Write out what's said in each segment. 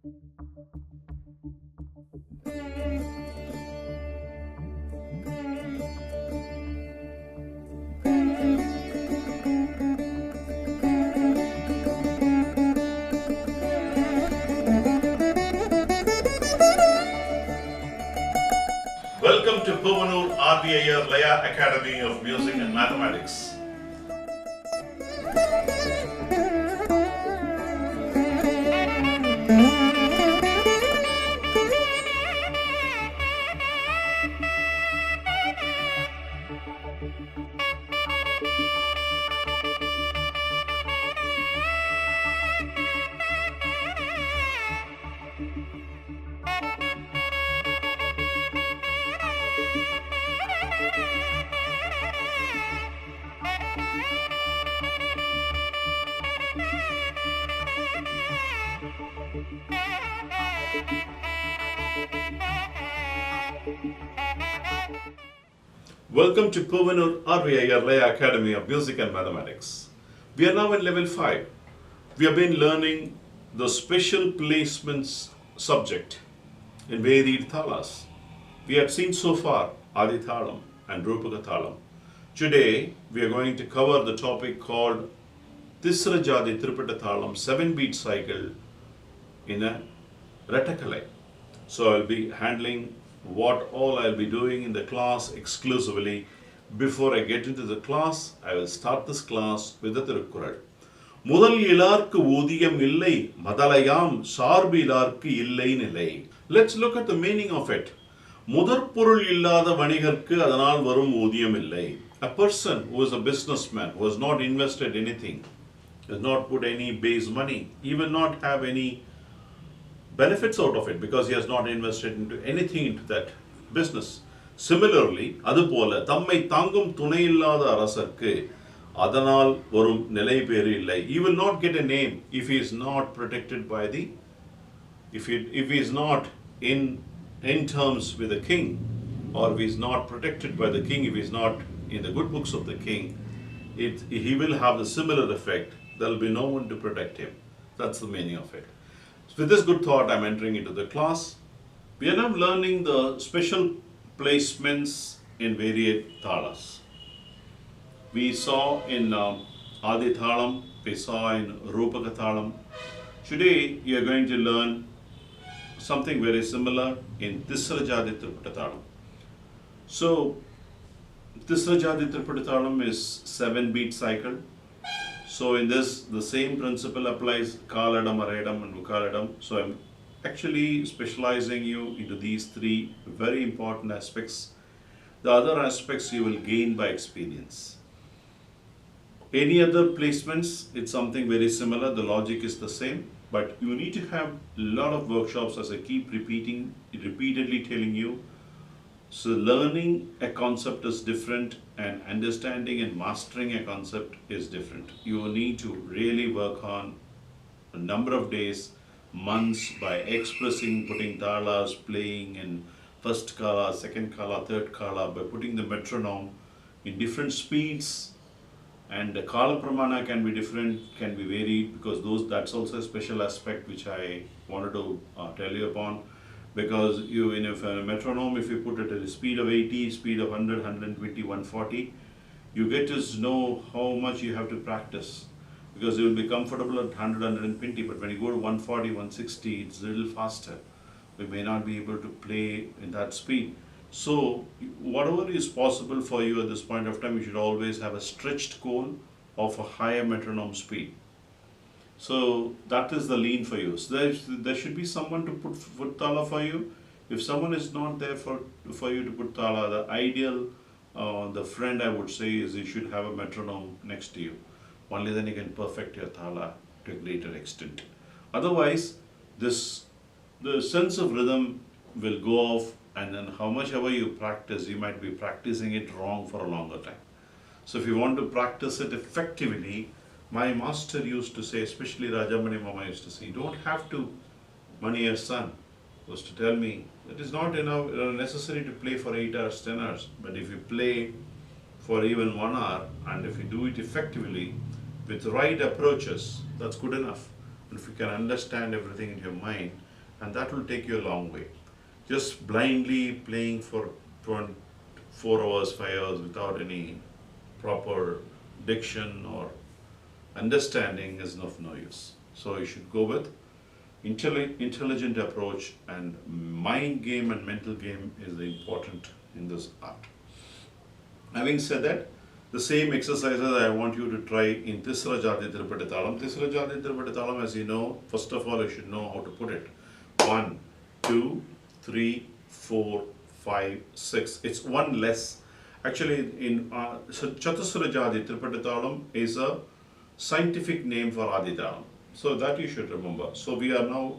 Welcome to Puvanur RVIR Laya Academy of Music and Mathematics. Welcome to Puvanur RVIR Laya Academy of Music and Mathematics. We are now in level 5. We have been learning the special placements subject in varied thalas. We have seen so far Adi Thalam and Rupaka Thalam. Today we are going to cover the topic called Tisra Triputa Thalam 7-beat cycle in a Kalai. So I'll be handling what all I'll be doing in the class exclusively. Before I get into the class, I will start this class with the Tirukkural. முதல் இலார்க்கு ஊதியம் இல்லை மதலையாம் சார்பு இலார்க்கு இல்லை நிலை. Let's look at the meaning of it. முதற்பொருள் இல்லாத வணிகர்க்கு அதனால் வரும் ஊதியம் இல்லை. A person who is a businessman, who has not invested anything, has not put any base money, he will not have any benefits out of it because he has not invested into anything into that business. Similarly, அதுபோல தம்மை தாங்கும் துணையில்லாத அரசர்க்கு அதனால் வரும் நிலை பேறு இல்லை. He will not get a name if he is not protected by the if he is not in terms with the king, or if he is not protected by the king, if he is not in the good books of the king, he will have a similar effect. There will be no one to protect him. That's the meaning of it. With this good thought, I'm entering into the class. We are now learning the special placements in varied thalas. We saw in Adi Thalam, we saw in Rupaka Thalam. Today, we are going to learn something very similar in Tisra Triputa Thalam. So, Tisra Triputa Thalam is 7-beat cycle. So in this, the same principle applies Kaladam, Aredam and Vukaladam. So I'm actually specializing you into these 3 very important aspects. The other aspects you will gain by experience. Any other placements, it's something very similar. The logic is the same. But you need to have a lot of workshops, as I keep repeatedly telling you. So learning a concept is different, and understanding and mastering a concept is different. You will need to really work on a number of days, months, by expressing, putting talas, playing in first kala, second kala, third kala, by putting the metronome in different speeds. And the kala pramana can be different, can be varied, because that's also a special aspect which I wanted to tell you upon. Because in a metronome, if you put it at a speed of 80, speed of 100, 120, 140, you get to know how much you have to practice. Because you will be comfortable at 100, 120, but when you go to 140, 160, it's a little faster. We may not be able to play in that speed. So, whatever is possible for you at this point of time, you should always have a stretched goal of a higher metronome speed. So that is the lean for you. So there should be someone to put tala for you. If someone is not there for you to put tala, the ideal, the friend I would say is you should have a metronome next to you. Only then you can perfect your tala to a greater extent. Otherwise, the sense of rhythm will go off, and then how much ever you practice, you might be practicing it wrong for a longer time. So if you want to practice it effectively, my master used to say, especially Rajamani Mama used to say, you don't have to, Mani's son was to tell me, it is not necessary to play for 8 hours, 10 hours, but if you play for even 1 hour, and if you do it effectively, with right approaches, that's good enough. And if you can understand everything in your mind, and that will take you a long way. Just blindly playing for 4 hours, 5 hours without any proper diction or understanding is of no use. So you should go with intelligent approach, and mind game and mental game is the important in this art. Having said that, the same exercises I want you to try in Tisra Jadi Triputa Talam. Tisra Jadi Triputa Talam, as you know, first of all, you should know how to put it. 1, 2, 3, 4, 5, 6. It's one less. Actually, in Chatusra Jadi Triputa Talam is a scientific name for Adi Talam. So that you should remember. So we are now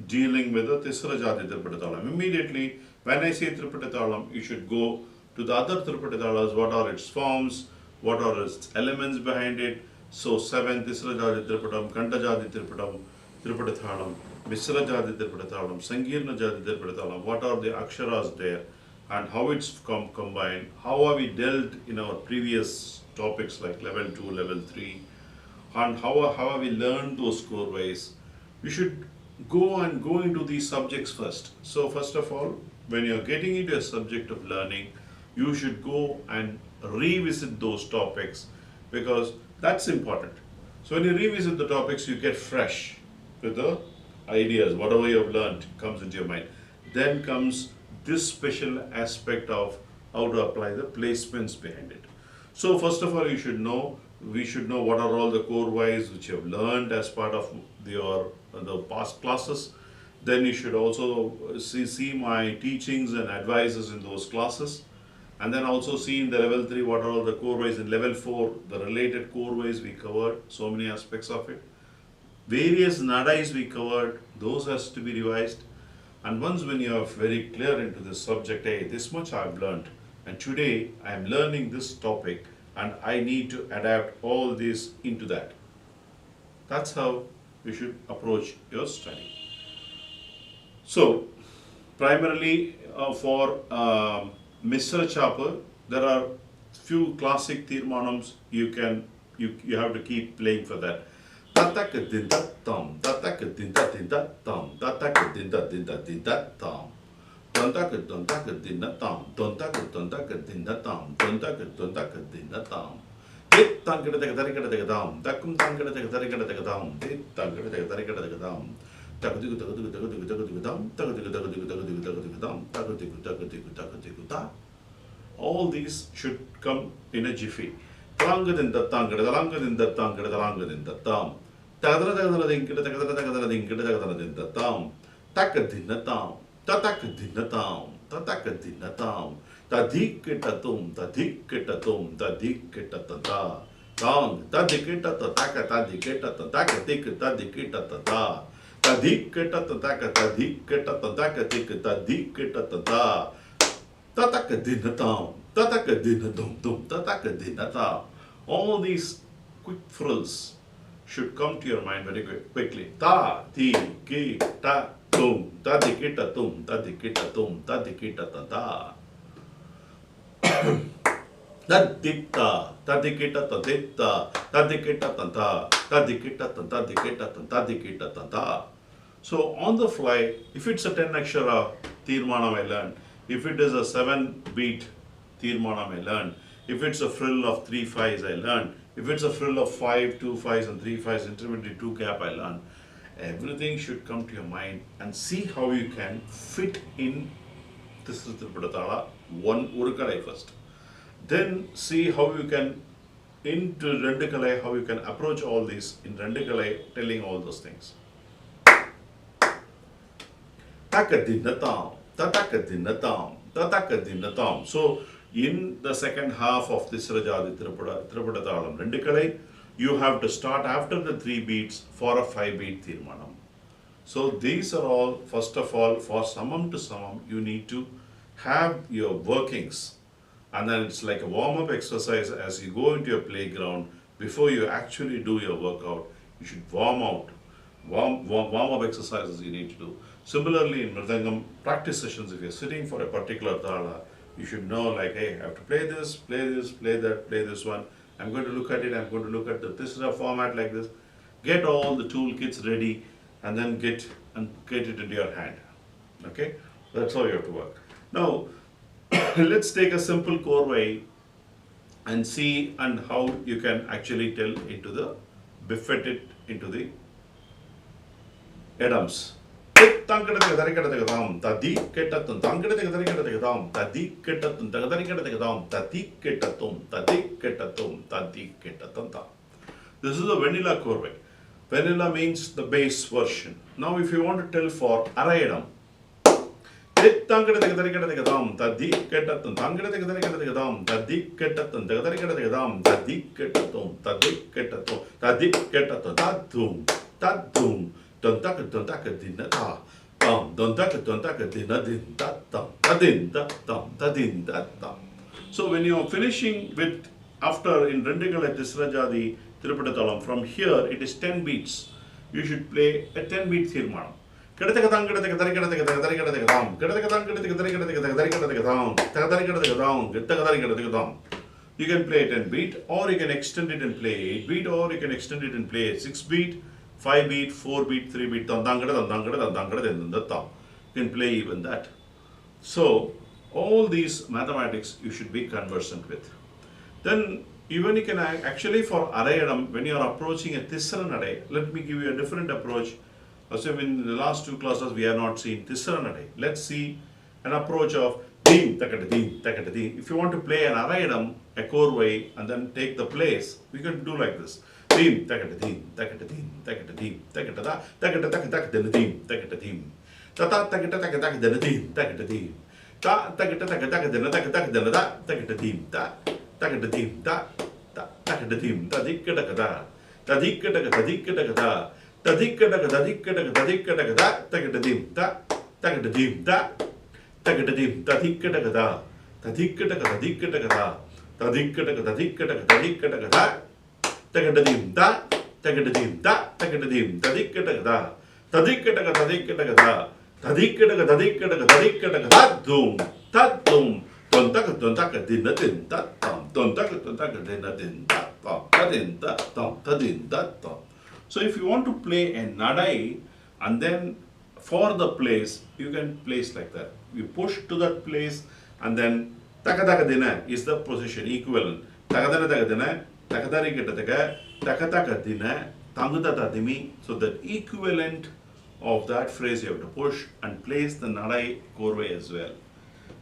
dealing with the Tisra Jadi Triputa Talam. Immediately, when I say Triputa Talam, you should go to the other Triputa Talas. What are its forms? What are its elements behind it? So 7 Tisra Jadi Triputam, Kanta Jadi Triputam, Triputa Talam, Misra Jadi Triputa Talam, Sangirna Jadi Triputa Talam. What are the aksharas there? And how it's combined? How have we dealt in our previous topics like level 2, level 3? And how have we learned those core ways? We should go into these subjects first. So first of all, when you're getting into a subject of learning, you should go and revisit those topics, because that's important. So when you revisit the topics, you get fresh with the ideas, whatever you have learned comes into your mind. Then comes this special aspect of how to apply the placements behind it. So first of all, we should know what are all the core whys which you have learned as part of the past classes. Then you should also see my teachings and advices in those classes. And then also see in the level 3 what are all the core ways. In level 4, the related core ways we covered, so many aspects of it. Various nadais we covered, those has to be revised. And once when you are very clear into this subject, hey, this much I have learned, and today I am learning this topic, and I need to adapt all this into that. That's how you should approach your study. So, primarily for Mr. Chopper, there are few classic tirmanams you have to keep playing for that. Tatakadindatam, tatakadindatindatam, tatakadindatindatindatam, dontakadontakadindatam, dontakadontakadindatam, dontakadontakadindatam. Dit tankadagadagadagadam, dakum tankadagadagadagadam, dit tankadagadagadagadam. All these should come in a jiffy. All these quick frills should come to your mind very quickly. Ta, ti, ki, ta, tum, ta, di, ki, ta, tum, ta, di, ki, ta, tum, ta, di, ki, ta, ta, ta. Taditta, tadikita, taditta, tadikita, tanta, tadikita, tanta, dikita, tanta, dikita, tanta. So on the fly, if it's a 10 akshara tirmanam I learned, if it is a 7 beat tirmanam I learned, if it's a frill of 3 5s I learned, if it's a frill of 5, 2 5s and 3 5s, intermediate 2 gap I learned, everything should come to your mind and see how you can fit in Tisra Triputa Tala, one Kalai first. Then see how you can, into Rendu Kalai, how you can approach all these in Rendu Kalai, telling all those things. Takadinatam, tatakadinatam, tatakadinatam. So, in the second half of Tisra Jadi Triputa Talam, Rendu Kalai, you have to start after the 3 beats for a 5 beat Tirmanam. So, these are all, first of all, for Samam to Samam, you need to have your workings. And then it's like a warm-up exercise as you go into your playground. Before you actually do your workout, you should warm up exercises you need to do. Similarly, in Mridangam practice sessions, if you're sitting for a particular tala, you should know like, hey, I have to play this, play that, play this one. I'm going to look at it, I'm going to look at the Tisra format like this. Get all the toolkits ready and then get and get it into your hand. Okay, that's how you have to work. Now, let's take a simple chorway and see and how you can actually tell into the buffet it into the Adams. Tadi ketatun this is the vanilla chorway. Vanilla means the base version. Now if you want to tell for Arayadam, so when you are finishing with after in Rendikala Tisra Jadi Triputa Talam, from here it is 10 beats. You should play a 10 beat Thirmanam. You can play 10 beat, or you can extend it and play 8 beat, or you can extend it and play 6 beat, 5 beat, 4 beat, 3 beat. You can play even that. So all these mathematics you should be conversant with. Then even you can actually for Arayadam, when you are approaching a Tisra Nade, let me give you a different approach. Also in the last two classes we have not seen Tisra Nade. Let's see an approach of Deem, Takata Deem, Takata Deem. If you want to play an Arayadam, a chorway, and then take the place, we can do like this. Deem, Takata Deem, Takata Deem, Takata Deem, Takata da, Takata Takata Deem, Takata Deem. Tata Takata Takata Deem, Takata Deem. Ta Takata Takata Takata Takata Deem, Ta Takata Deem, Ta Takata Deem, Tadikata, Tadikata, Tadikata, Tadikata, Tadikata, Tadikata, Takata Deem, Ta Takata Deem, Ta Takata Deem, Tadikata, Tadikata, Tadikata, Tadikata, Tadikata, Tadikata, Takata Deem, Ta Takata Deem, Ta Takata Deem, Tadikata, Tadikata, Tadikata, Tadikata, Tadikata, Tadikata, Doom, Tatum. So if you want to play a nadai and then for the place, you can place like that. You push to that place and then takadakadina is the position equivalent. Takadana takadari takatakadina tangudatadimi. So the equivalent of that phrase you have to push and place the nadai chorway as well.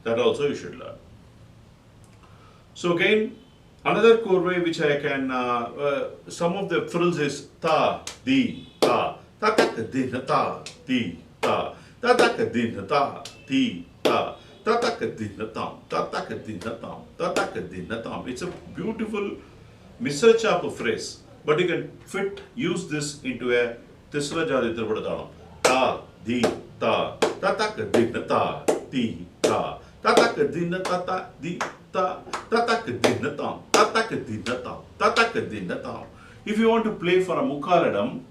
That also you should learn. So again, another chorway which I can, some of the frills is ta, di, ta, ta ta di, ta, di, ta, ta ta di, ta, di, ta, ta ta di, ta, ta ta di, ta, ta ta di, ta. It's a beautiful research of a phrase, but you can use this into a Tisra Jadi Triputa. Ta, di, ta, ta ta di, ta, di, ta. Tatakadina tata di ta tatakadina tam tatakadina tam tatakadina tam. If you want to play for a mukaradam,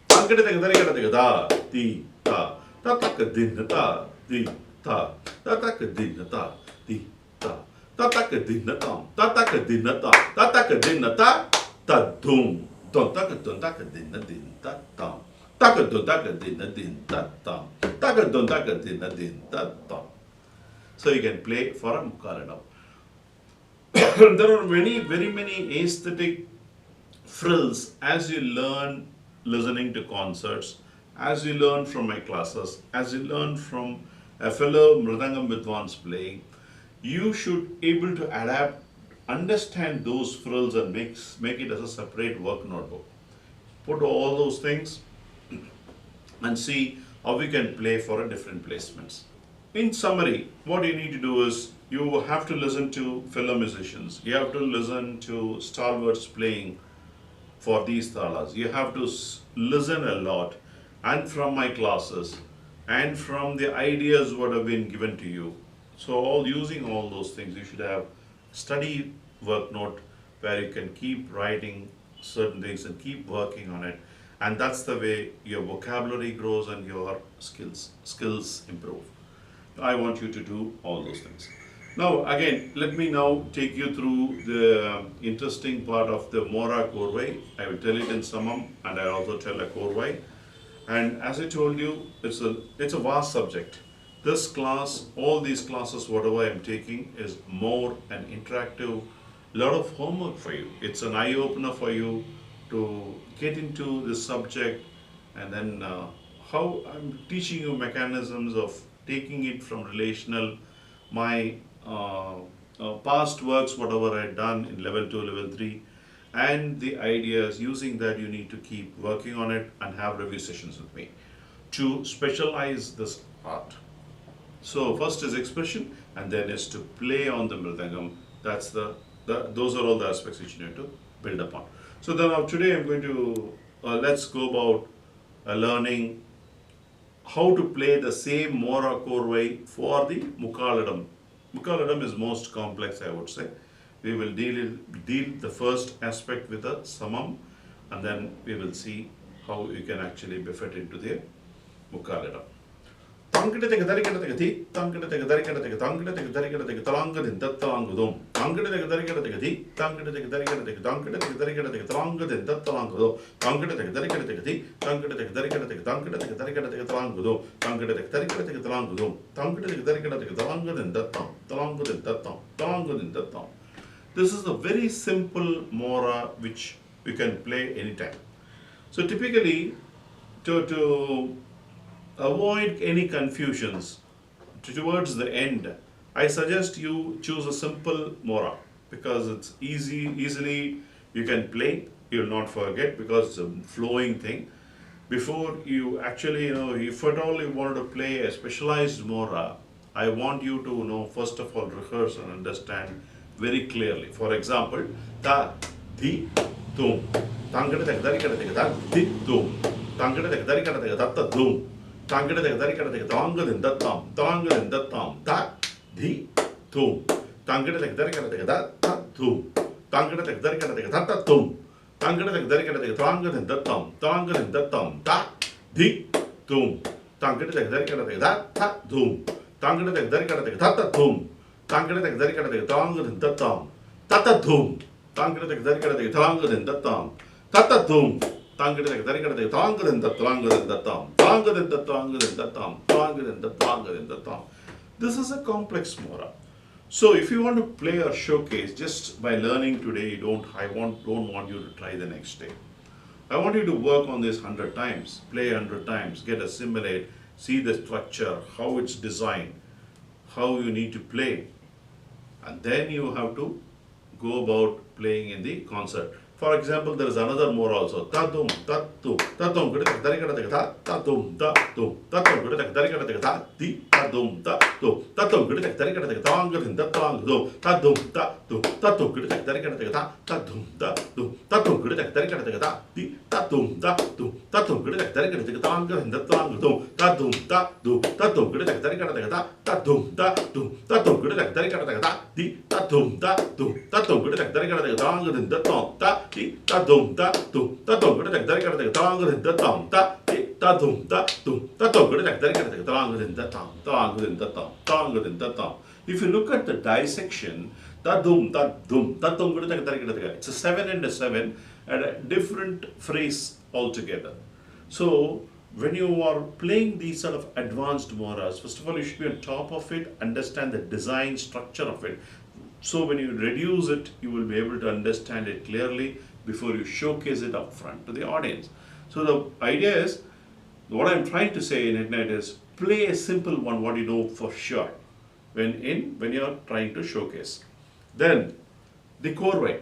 tankadakadakadakada di ta tatakadina ta di ta tatakadina ta di ta tatakadina tam tatakadina ta tatakadina ta tadum takadakadina din ta tam takadakadina din ta tam takadakadina din ta tam. So you can play for a mukaradam. There are very many aesthetic frills as you learn listening to concerts, as you learn from my classes, as you learn from a fellow Mridangam Vidwans playing. You should able to adapt, understand those frills and make it as a separate work notebook. Put all those things and see how we can play for a different placements. In summary, what you need to do is you have to listen to fellow musicians. You have to listen to stalwarts playing for these talas. You have to listen a lot, and from my classes and from the ideas what have been given to you. So using all those things, you should have study work note where you can keep writing certain things and keep working on it. And that's the way your vocabulary grows and your skills improve. I want you to do all those things. Now again, let me now take you through the interesting part of the Mora Korvai. I will tell it in Samam and I also tell a Korvai. And as I told you, it's a vast subject. This class, all these classes, whatever I'm taking, is more an interactive, lot of homework for you. It's an eye opener for you to get into this subject, and then how I'm teaching you mechanisms of taking it from relational, my past works, whatever I've done in level 2, level 3, and the ideas. Using that, you need to keep working on it and have review sessions with me to specialize this art. So first is expression, and then is to play on the mridangam. That's those are all the aspects which you need to build upon. So then now today I'm going to let's go about learning how to play the same Mora Korvai for the Mukaladam. Mukaladam is most complex, I would say. We will deal the first aspect with the Samam, and then we will see how you can actually befit into the Mukaladam. Tankidetega Darikatega Thi, Tankidetega Darikatega, Tankidetega Darikatega, Talangadin, Tatalangudum, Tankidetega Darikatega Thi, Tankidetega Darikatega, Tankidetega Darikatega, Talangadin, Tatalangudum, Tankidetega Darikatega Thi, Tankidetega Darikatega, Tankidetega Darikatega, Talangudum, Tankidetega Darikatega, Talangudum, Tankidetega Darikatega, Talangadin, Tatam, Talangadin, Tatam, Talangadin, Tatam. This is a very simple mora which you can play anytime. So typically, to avoid any confusions towards the end, I suggest you choose a simple mora because it's easily you can play, you will not forget because it's a flowing thing. Before you actually, if at all you wanted to play a specialized mora, I want you to first of all rehearse and understand very clearly. For example, ta, di, tum, tangada darikada ta, di, tum, tangada darikada ta, dum. Tankidetega Darikatega, Talangadin, Datam, Talangadin, Datam, Ta, Di, Tum. Tankidetega Darikatega, Ta, Tum. Tankidetega Darikatega, Ta, Tum. Tankidetega Darikatega, Talangadin, Datam, Talangadin, Datam, Ta, Di, Tum. Tankidetega Darikatega, Ta, Tum. Tankidetega Darikatega, Ta, Tum. Tankidetega Darikatega, Talangadin, Datam, Ta, Tum. Tankidetega Darikatega, Talangadin, Datam, Ta, Tum. Tankidetega Darikatega, Talangadin, Datam, Talangadin, Datam. This is a complex mora. So if you want to play or showcase just by learning today, don't want you to try the next day. I want you to work on this 100 times, play 100 times, get assimilate, see the structure, how it's designed, how you need to play, and then you have to go about playing in the concert. For example, there is another more also. Tatum, tatum, tatum, gudetaka darikataka ta, tatum, tatum, tatum, gudetaka darikataka ta, di, tatum, tatum, tatum, gudetaka darikataka talangadin, tatalangudum, tatum, tatum, tatum, gudetaka darikataka ta, tatum, tatum, tatum, gudetaka darikataka ta, di, tatum, tatum, tatum, gudetaka darikataka talangadin, tatalangudum, tatum, tatum, tatum, gudetaka darikataka ta, tatum, tatum, tatum, gudetaka darikataka ta, di, tatum, tatum, tatum, gudetaka darikataka talangadin, tatam, ta, tatum, tatum, tatum, gudetaka darikataka talangadin, tatam, ta, tatum, tatum, tatum, gudetaka darikataka talangadin, tatam, talangadin, tatam, talangadin, tatam. If you look at the dissection, tatum, tatum, tatum, gudetaka darikataka, it's a 7 and a 7 and a different phrase altogether. So when you are playing these sort of advanced moras, first of all you should be on top of it, understand the design structure of it. So when you reduce it, you will be able to understand it clearly before you showcase it up front to the audience. So the idea is, what I'm trying to say in Ignite is, play a simple one, what you know for sure, when you're trying to showcase. Then, the core way.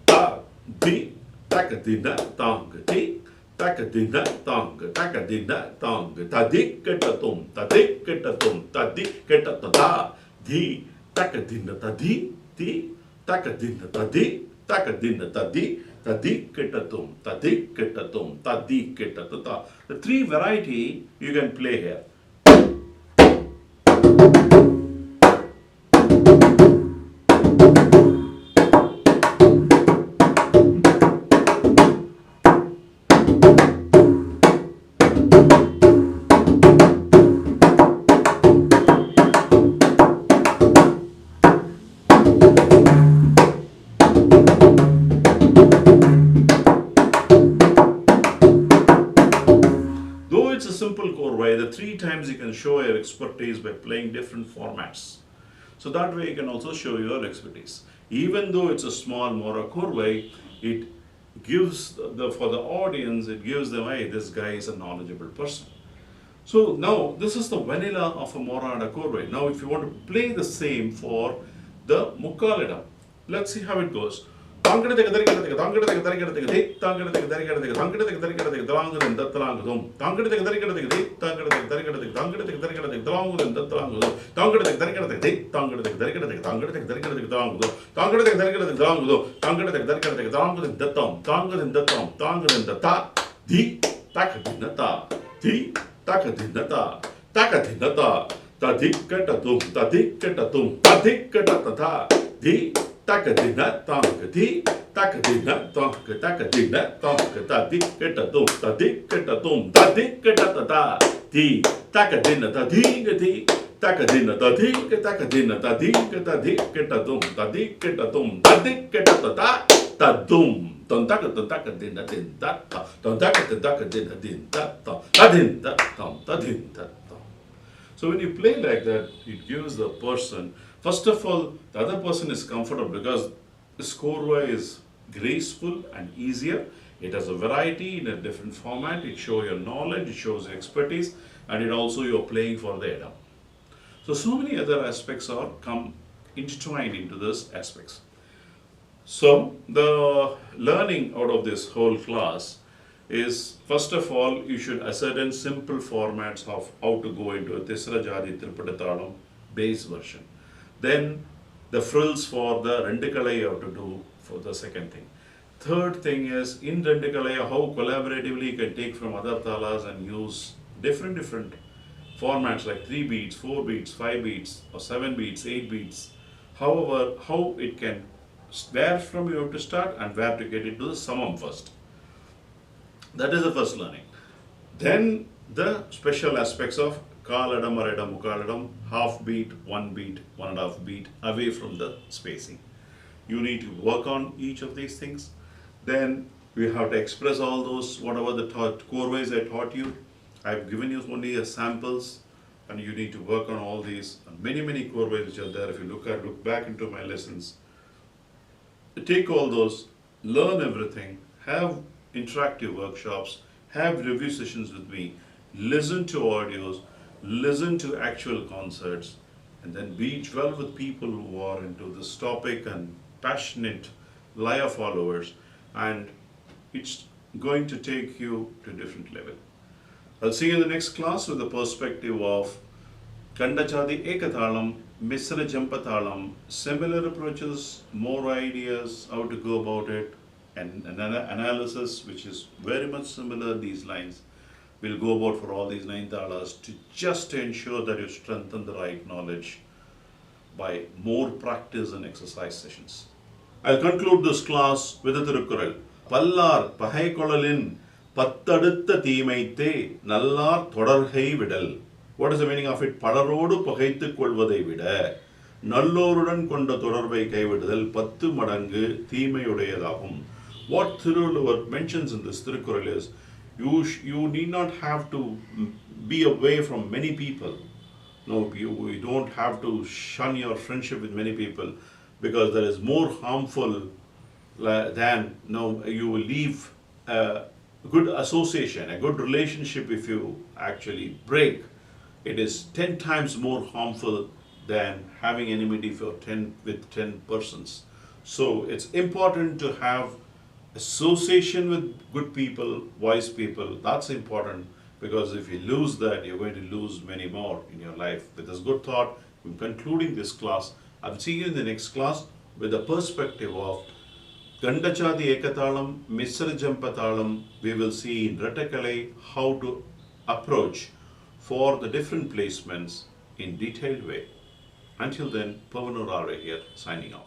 Ta, di, takadina, tang, di, takadina, tang, takadina, tang, tadi, ketatum, tadi, ketatum, tadi, ketatum, di, takadina, tadi, di, takadina, tadi, takadina, tadi, tadi, ketatum, tadi, ketatum, tadi, ketatuta. The three variety you can play here. times you can show your expertise by playing different formats. So that way you can also show your expertise. Even though it's a small Mora Korwai, it gives for the audience, it gives them, hey, this guy is a knowledgeable person. So now this is the vanilla of a Mora and a Korwai. Now if you want to play the same for the Mukkalidam, let's see how it goes. Takadina tankati, takadina tonka, takadina tonka, tadikata dum, tadikata ti, takadina tadikati, takadina tadika, takadina tadikata dum, tadikata tadum, tontakadina din tata, tontakadina din tata, tadin tata. So when you play like that, it gives the person, first of all, the other person is comfortable because this Korwai is graceful and easier. It has a variety in a different format. It shows your knowledge, it shows your expertise, and it also you're playing for the Edam. So many other aspects are come intertwined into this aspects. So the learning out of this whole class is, first of all, you should ascertain simple formats of how to go into a Tisra Jadi Triputa Talam base version. Then the frills for the Rendikalai you have to do for the second thing. Third thing is, in Rendikalai, how collaboratively you can take from other talas and use different formats like 3 beats, 4 beats, 5 beats, or 7 beats, 8 beats. However, how it can, where from you have to start and where to get into the samam first. That is the first learning. Then the special aspects of Kaladam, Maradam, Mukkaladam, half beat, 1 beat, 1.5 beat, away from the spacing. You need to work on each of these things. Then we have to express all those, whatever the Korwais I taught you. I've given you only a samples, and you need to work on all these. And many Korwais which are there. If you look back into my lessons, take all those, learn everything, have interactive workshops, have review sessions with me, listen to audios, listen to actual concerts, and then be 12 with people who are into this topic and passionate Laya followers, and it's going to take you to a different level. I'll see you in the next class with the perspective of Kandachadi Ekathalam, Misra Jampathalam, similar approaches, more ideas, how to go about it, and an analysis which is very much similar these lines. We'll go about for all these 9 talas to just ensure that you strengthen the right knowledge by more practice and exercise sessions. I'll conclude this class with a Tirukkural. Pallar Pahai Kolalin Pattadutta Teemaithe Nallar Thodarhai Vidal. What is the meaning of it? Padarodu Pagaithu Kolvadai Vida. Nallorudan Konda Thodarbai Kaividal Pattu Madangu Theemayudayadagum. What Thiruvalluvar mentions in this Tirukkural is, you need not have to be away from many people. No, you don't have to shun your friendship with many people, because there is more harmful than, you will leave a good association, a good relationship if you actually break. It is 10 times more harmful than having enmity with 10 persons. So it's important to have association with good people, wise people. That's important, because if you lose that, you're going to lose many more in your life. With this good thought, I'm concluding this class. I'll see you in the next class with the perspective of Gandachadi Ekathalam, Misra Jampathalam. We will see in Rattakalai how to approach for the different placements in detailed way. Until then, Pavanur Are here, signing off.